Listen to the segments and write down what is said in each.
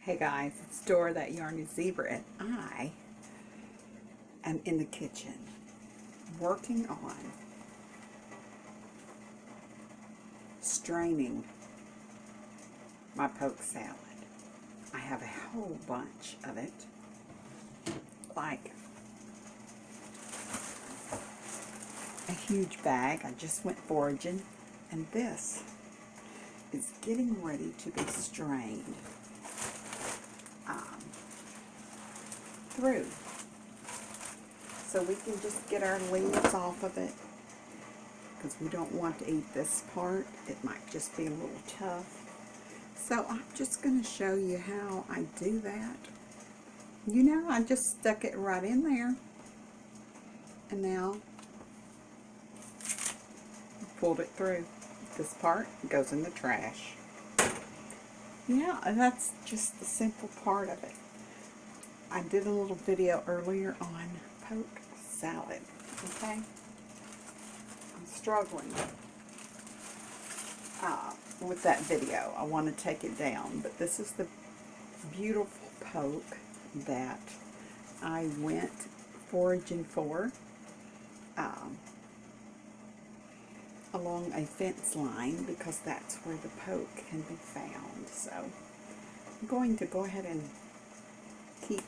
Hey guys, it's Dora, that yarny zebra, and I am in the kitchen working on straining my poke salad. I have a whole bunch of it, like a huge bag. I just went foraging, and this is getting ready to be strained through, so we can just get our leaves off of it, because we don't want to eat this part. It might just be a little tough. So I'm just going to show you how I do that. You know, I just stuck it right in there, and now I pulled it through. This part goes in the trash. Yeah, and that's just the simple part of it. I did a little video earlier on poke salad, okay? I'm struggling with that video. I want to take it down, but this is the beautiful poke that I went foraging for along a fence line, because that's where the poke can be found. So I'm going to go ahead and keep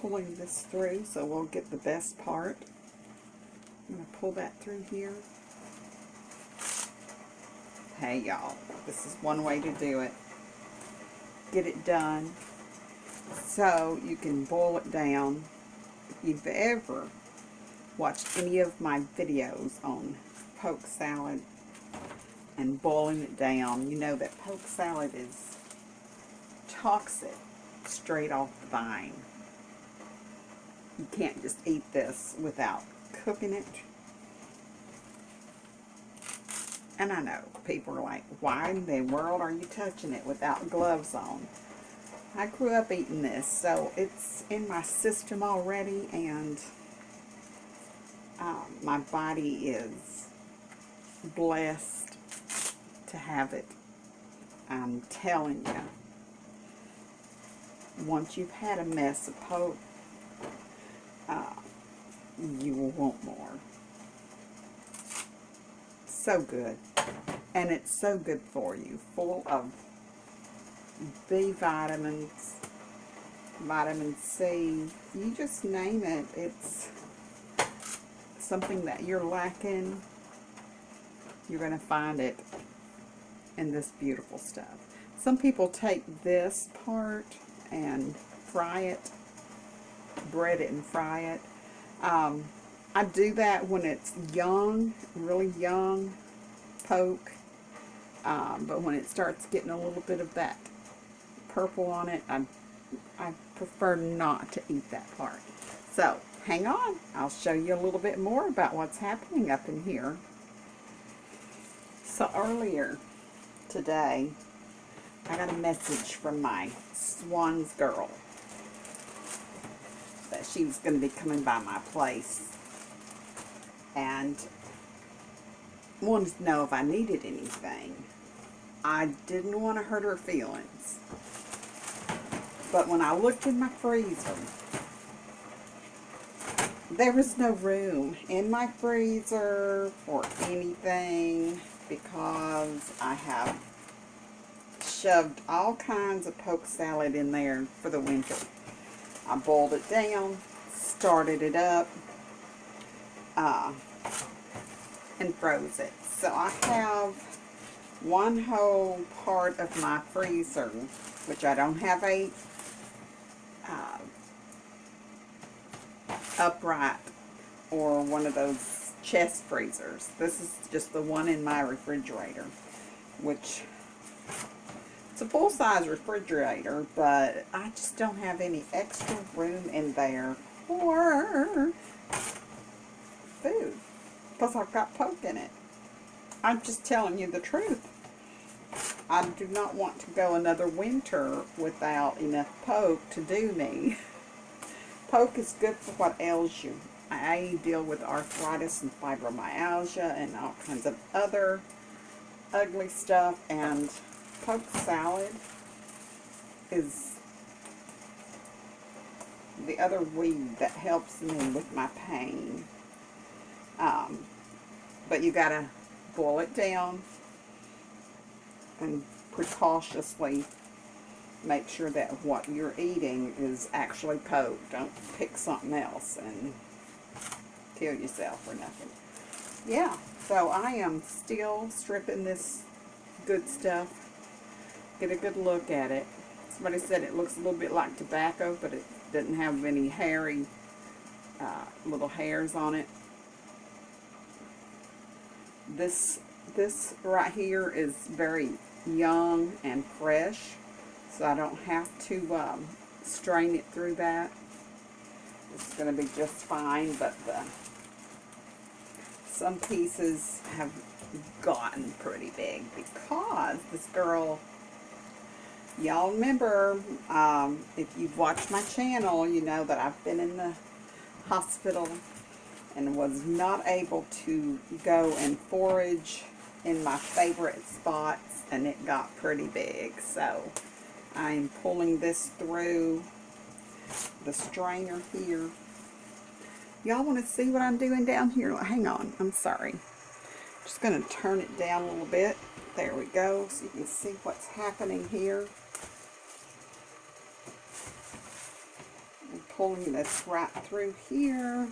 pulling this through so we'll get the best part. I'm going to pull that through here. Hey y'all, this is one way to do it. Get it done so you can boil it down. If you've ever watched any of my videos on poke salad and boiling it down, you know that poke salad is toxic straight off the vine. You can't just eat this without cooking it. And I know people are like, why in the world are you touching it without gloves on? I grew up eating this, so it's in my system already, and my body is blessed to have it. I'm telling you, once you've had a mess of poke, you will want more. So good. And it's so good for you. Full of B vitamins, vitamin C, you just name it. It's something that you're lacking. You're going to find it in this beautiful stuff. Some people take this part and fry it, bread it and fry it. I do that when it's young, really young poke, but when it starts getting a little bit of that purple on it, I prefer not to eat that part. So hang on, I'll show you a little bit more about what's happening up in here. So earlier today, I got a message from my Swans girl that she was going to be coming by my place and wanted to know if I needed anything. I didn't want to hurt her feelings, but when I looked in my freezer, there was no room in my freezer for anything, because I have shoved all kinds of poke salad in there for the winter. I boiled it down, started it up, and froze it. So I have one whole part of my freezer, which I don't have a upright or one of those chest freezers. This is just the one in my refrigerator, which it's a full-size refrigerator, but I just don't have any extra room in there for food, because I've got poke in it. I'm just telling you the truth. I do not want to go another winter without enough poke to do me. Poke is good for what ails you. I deal with arthritis and fibromyalgia and all kinds of other ugly stuff, and poke salad is the other weed that helps me with my pain. But you gotta boil it down and precautiously make sure that what you're eating is actually poke. Don't pick something else and kill yourself or nothing. Yeah, so I am still stripping this good stuff. Get a good look at it. Somebody said it looks a little bit like tobacco, but it doesn't have any hairy little hairs on it. This right here is very young and fresh, so I don't have to strain it through that. It's going to be just fine, but some pieces have gotten pretty big because this girl, y'all remember, if you've watched my channel, you know that I've been in the hospital and was not able to go and forage in my favorite spots, and it got pretty big. So I'm pulling this through the strainer here. Y'all want to see what I'm doing down here? Hang on, I'm sorry. Just going to turn it down a little bit. There we go, so you can see what's happening here. I'm pulling this right through here.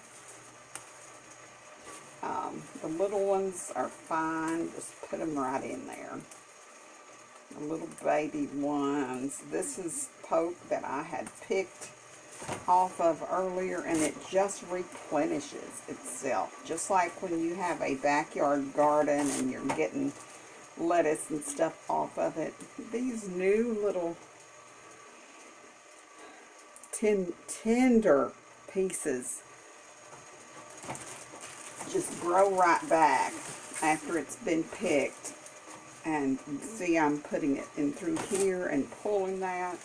The little ones are fine. Just put them right in there. The little baby ones. This is poke that I had picked off of earlier, and it just replenishes itself. Just like when you have a backyard garden and you're getting lettuce and stuff off of it. These new little tender pieces just grow right back after it's been picked. And see, I'm putting it in through here and pulling that.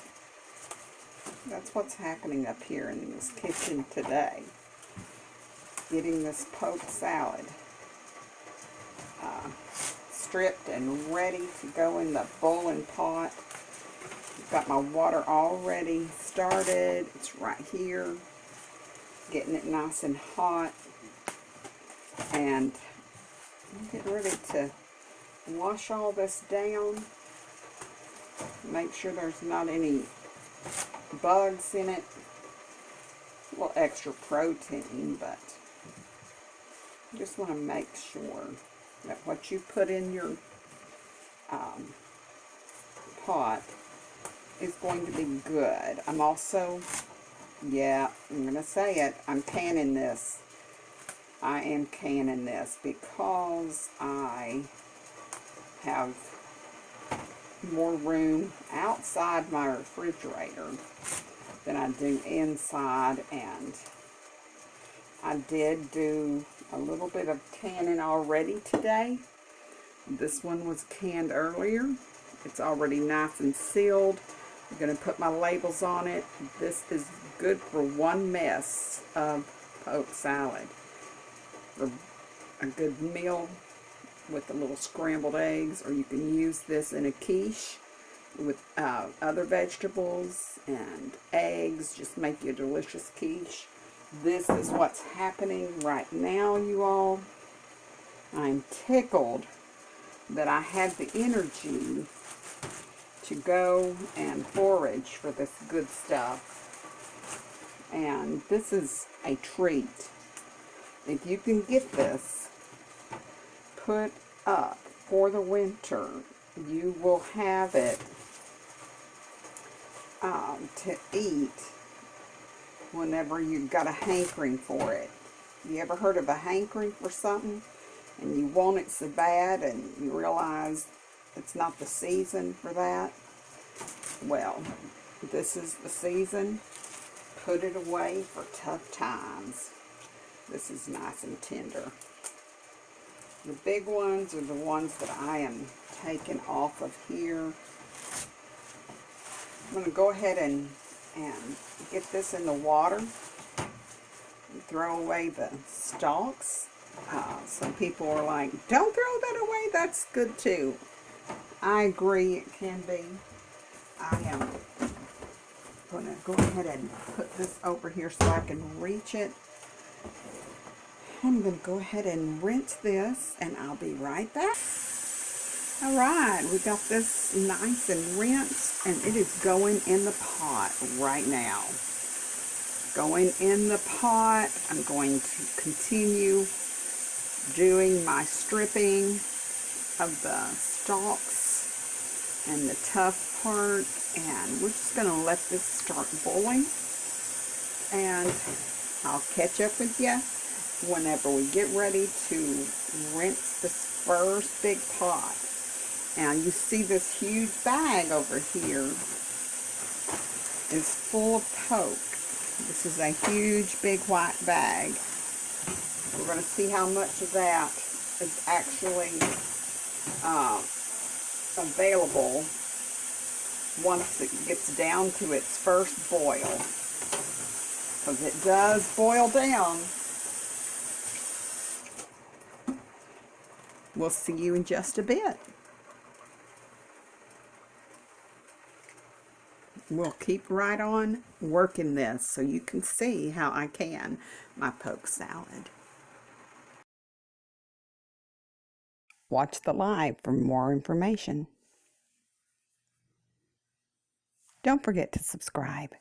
That's what's happening up here in this kitchen today. Getting this poke salad stripped and ready to go in the boiling pot. Got my water already started. It's right here. Getting it nice and hot. And I'm getting ready to wash all this down. Make sure there's not any bugs in it. A little extra protein, but you just want to make sure that what you put in your pot is going to be good. I'm also, yeah, I'm going to say it, I'm canning this. I am canning this because I have more room outside my refrigerator than I do inside, and I did do a little bit of canning already today. This one was canned earlier. It's already nice and sealed. I'm going to put my labels on it. This is good for one mess of poke salad. For a good meal with a little scrambled eggs, or you can use this in a quiche with other vegetables and eggs. Just make you a delicious quiche. This is what's happening right now, you all. I'm tickled that I had the energy to go and forage for this good stuff. And this is a treat. If you can get this put up for the winter, you will have it to eat whenever you've got a hankering for it. You ever heard of a hankering for something and you want it so bad and you realize it's not the season for that? Well, this is the season. Put it away for tough times. This is nice and tender. The big ones are the ones that I am taking off of here. I'm going to go ahead and get this in the water and throw away the stalks. Some people are like, don't throw that away, that's good too. I agree, it can be. I am going to go ahead and put this over here so I can reach it. I'm going to go ahead and rinse this, and I'll be right back. All right, we got this nice and rinsed, and it is going in the pot right now. Going in the pot. I'm going to continue doing my stripping of the stalks and the tough part, and we're just going to let this start boiling, and I'll catch up with you whenever we get ready to rinse this first big pot. Now you see this huge bag over here is full of poke. This is a huge big white bag. We're going to see how much of that is actually available once it gets down to its first boil. Because it does boil down. We'll see you in just a bit. We'll keep right on working this so you can see how I can my poke salad. Watch the live for more information. Don't forget to subscribe.